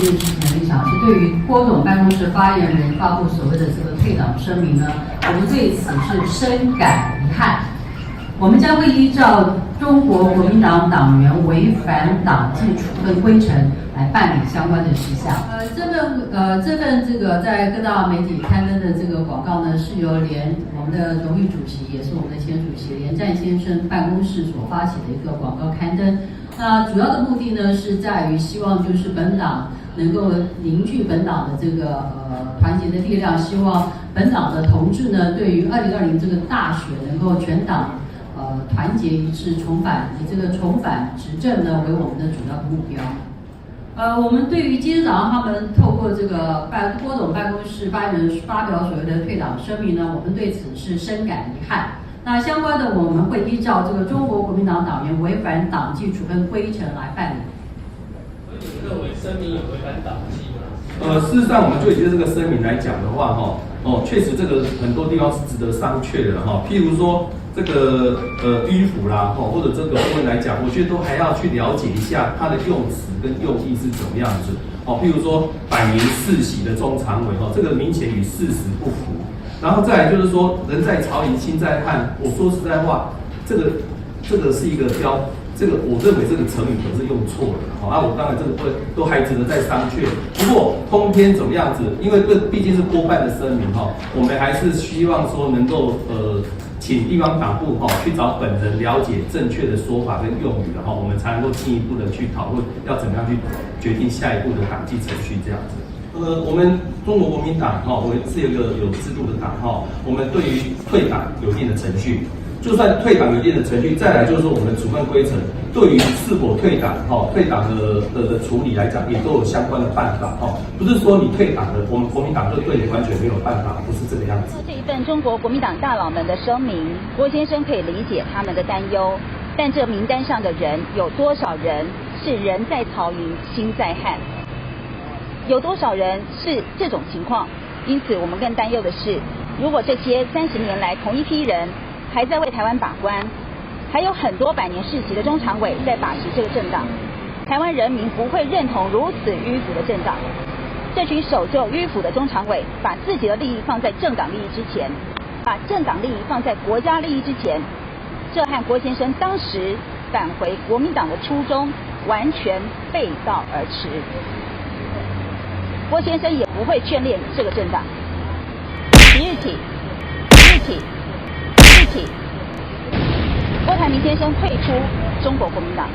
这件事情的立场是，对于郭董办公室发言人发布所谓的这个退党声明呢，我们对此是深感遗憾。我们将会依照中国国民党党员违反党纪处分规程来办理相关的事项。这份这个在各大媒体刊登的这个广告呢，是由我们的荣誉主席，也是我们的前主席连战先生办公室所发起的一个广告刊登。那主要的目的呢，是在于希望就是本党能够凝聚本党的这个团结的力量，希望本党的同志呢，对于2020这个大选能够全党团结一致，以重返执政呢为我们的主要的目标。我们对于今天早上他们透过这个郭董办公室发言人发表所谓的退党声明呢，我们对此是深感遗憾。那相关的我们会依照这个中国国民党党员违反党纪处分规程来办理。你们认为声明有违反党纪吗？事实上，我们就以这个声明来讲的话，确实这个很多地方是值得商榷的哈。譬如说这个迂腐啦，或者这个部分来讲，我觉得都还要去了解一下它的用词跟用意是怎么样子。譬如说百年世袭的中常委，这个明显与事实不符。然后再来就是说，人在朝营心在汉。我说实在话，这个是一个我认为这个成语可是用错了。我当然这个都还值得再商榷。不过通篇怎么样子？因为这毕竟是郭办的声明我们还是希望说能够请地方党部去找本人了解正确的说法跟用语我们才能够进一步的去讨论要怎么样去决定下一步的党纪程序这样子。我们中国国民党我们是一个有制度的党我们对于退党有一定的程序。就算退党有一定的程序，再来就是说我们的处分规程，对于是否退党退党的处理来讲，也都有相关的办法不是说你退党了，我们国民党就对你完全没有办法，不是这个样子。这一份中国国民党大佬们的声明，郭先生可以理解他们的担忧，但这名单上的人有多少人是人在曹营心在汉？有多少人是这种情况？因此我们更担忧的是，如果这些30年来同一批人还在为台湾把关，还有很多百年世袭的中常委在把持这个政党，台湾人民不会认同如此迂腐的政党。这群守旧迂腐的中常委，把自己的利益放在政党利益之前，把政党利益放在国家利益之前，这和郭先生当时返回国民党的初衷完全背道而驰。郭先生也不会眷恋这个政党。即日起，郭台铭先生退出中国国民党。